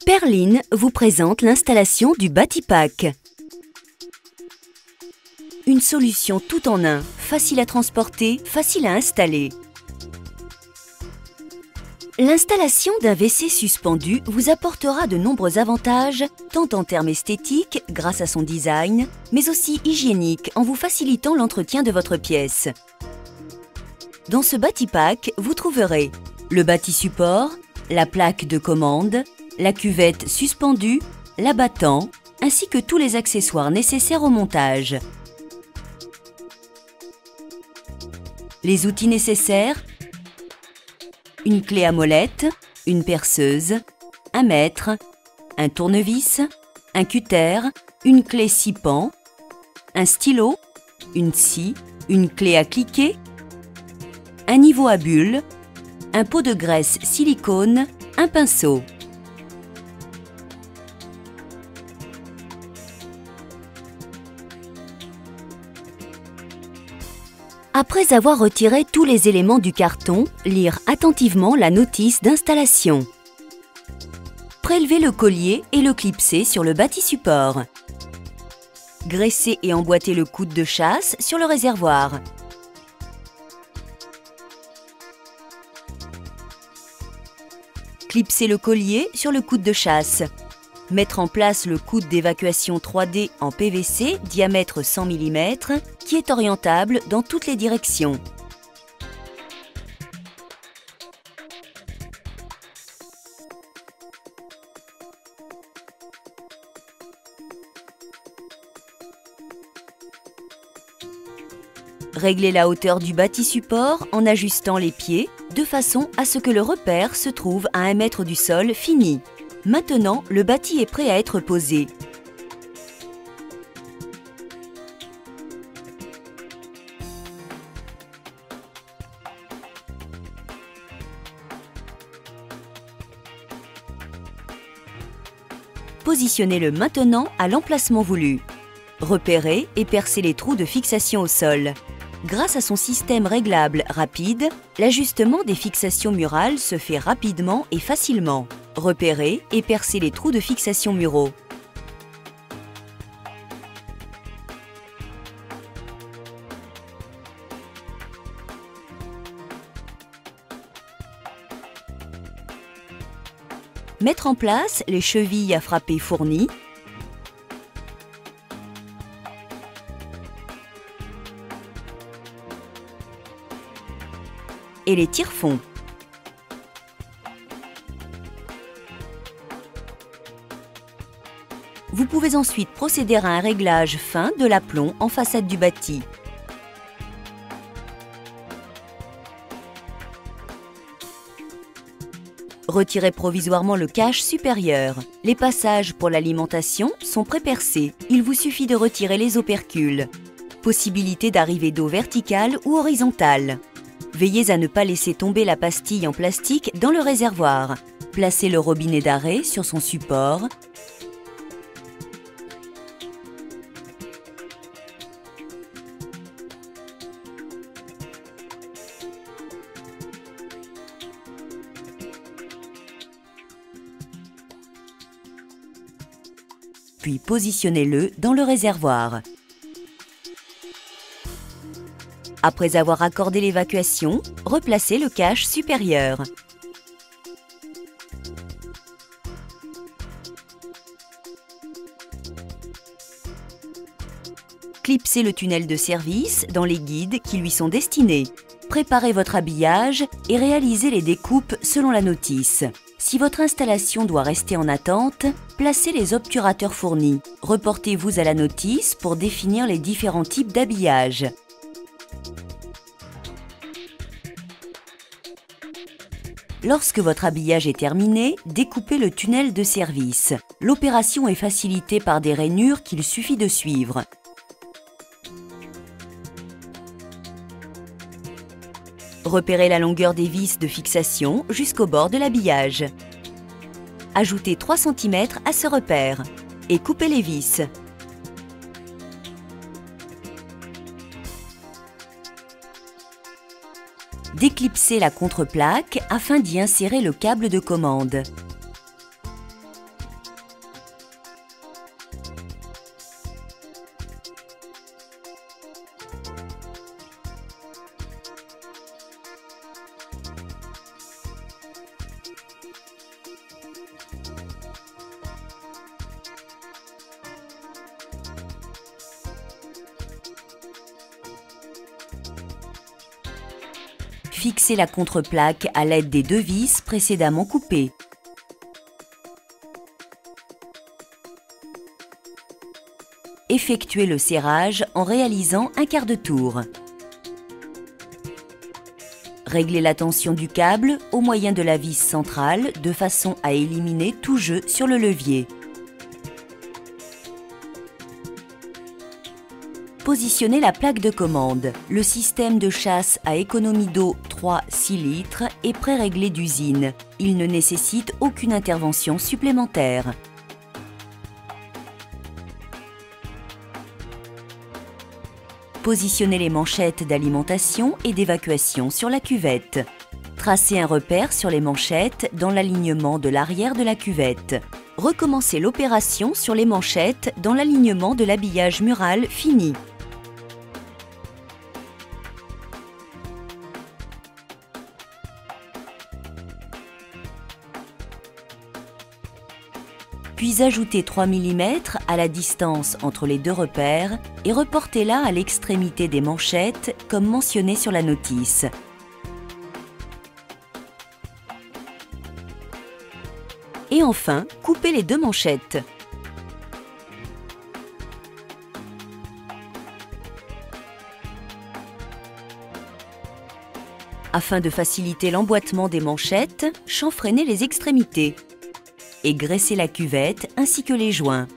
Perline vous présente l'installation du Batipack. Une solution tout en un, facile à transporter, facile à installer. L'installation d'un WC suspendu vous apportera de nombreux avantages, tant en termes esthétiques, grâce à son design, mais aussi hygiéniques en vous facilitant l'entretien de votre pièce. Dans ce Batipack, vous trouverez le bâti-support, la plaque de commande, la cuvette suspendue, l'abattant, ainsi que tous les accessoires nécessaires au montage. Les outils nécessaires: une clé à molette, une perceuse, un mètre, un tournevis, un cutter, une clé 6 pans, un stylo, une scie, une clé à cliquer, un niveau à bulles, un pot de graisse silicone, un pinceau. Après avoir retiré tous les éléments du carton, lire attentivement la notice d'installation. Prélevez le collier et le clipser sur le bâti-support. Graissez et emboîtez le coude de chasse sur le réservoir. Clipsez le collier sur le coude de chasse. Mettre en place le coude d'évacuation 3D en PVC diamètre 100 mm qui est orientable dans toutes les directions. Réglez la hauteur du bâti-support en ajustant les pieds de façon à ce que le repère se trouve à 1 mètre du sol fini. Maintenant, le bâti est prêt à être posé. Positionnez-le maintenant à l'emplacement voulu. Repérez et percez les trous de fixation au sol. Grâce à son système réglable rapide, l'ajustement des fixations murales se fait rapidement et facilement. Repérez et percez les trous de fixation muraux. Mettre en place les chevilles à frapper fournies. Et les tire-fonds. Vous pouvez ensuite procéder à un réglage fin de l'aplomb en façade du bâti. Retirez provisoirement le cache supérieur. Les passages pour l'alimentation sont pré-percés. Il vous suffit de retirer les opercules. Possibilité d'arrivée d'eau verticale ou horizontale. Veillez à ne pas laisser tomber la pastille en plastique dans le réservoir. Placez le robinet d'arrêt sur son support. Puis positionnez-le dans le réservoir. Après avoir accordé l'évacuation, replacez le cache supérieur. Clipsez le tunnel de service dans les guides qui lui sont destinés. Préparez votre habillage et réalisez les découpes selon la notice. Si votre installation doit rester en attente, placez les obturateurs fournis. Reportez-vous à la notice pour définir les différents types d'habillage. Lorsque votre habillage est terminé, découpez le tunnel de service. L'opération est facilitée par des rainures qu'il suffit de suivre. Repérez la longueur des vis de fixation jusqu'au bord de l'habillage. Ajoutez 3 cm à ce repère et coupez les vis. Déclipsez la contreplaque afin d'y insérer le câble de commande. Fixez la contreplaque à l'aide des 2 vis précédemment coupées. Effectuez le serrage en réalisant un quart de tour. Réglez la tension du câble au moyen de la vis centrale de façon à éliminer tout jeu sur le levier. Positionnez la plaque de commande. Le système de chasse à économie d'eau 3-6 litres est pré-réglé d'usine. Il ne nécessite aucune intervention supplémentaire. Positionnez les manchettes d'alimentation et d'évacuation sur la cuvette. Tracez un repère sur les manchettes dans l'alignement de l'arrière de la cuvette. Recommencez l'opération sur les manchettes dans l'alignement de l'habillage mural fini. Puis ajoutez 3 mm à la distance entre les 2 repères et reportez-la à l'extrémité des manchettes comme mentionné sur la notice. Et enfin, coupez les 2 manchettes. Afin de faciliter l'emboîtement des manchettes, chanfreinez les extrémités et graissez la cuvette ainsi que les joints.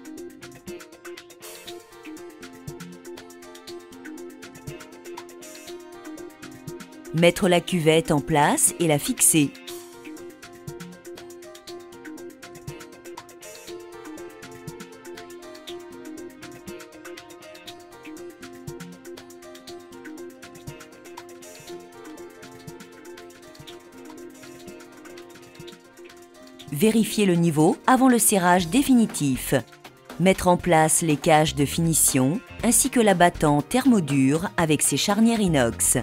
Mettre la cuvette en place et la fixer. Vérifiez le niveau avant le serrage définitif. Mettre en place les cages de finition ainsi que l'abattant thermodur avec ses charnières inox.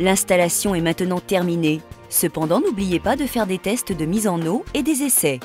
L'installation est maintenant terminée. Cependant, n'oubliez pas de faire des tests de mise en eau et des essais.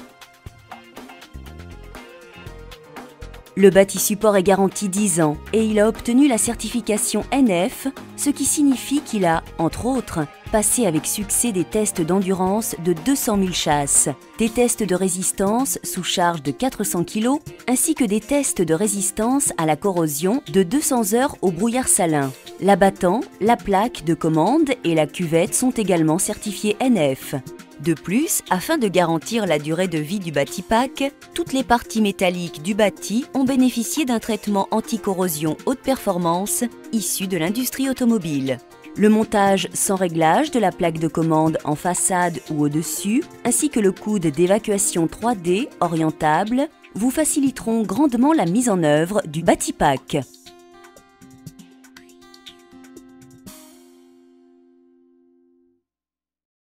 Le bâti support est garanti 10 ans et il a obtenu la certification NF, ce qui signifie qu'il a, entre autres, passé avec succès des tests d'endurance de 200 000 chasses, des tests de résistance sous charge de 400 kg, ainsi que des tests de résistance à la corrosion de 200 heures au brouillard salin. L'abattant, la plaque de commande et la cuvette sont également certifiés NF. De plus, afin de garantir la durée de vie du bâti-pack, toutes les parties métalliques du bâti ont bénéficié d'un traitement anti-corrosion haute performance issu de l'industrie automobile. Le montage sans réglage de la plaque de commande en façade ou au-dessus, ainsi que le coude d'évacuation 3D orientable, vous faciliteront grandement la mise en œuvre du bâti-pack.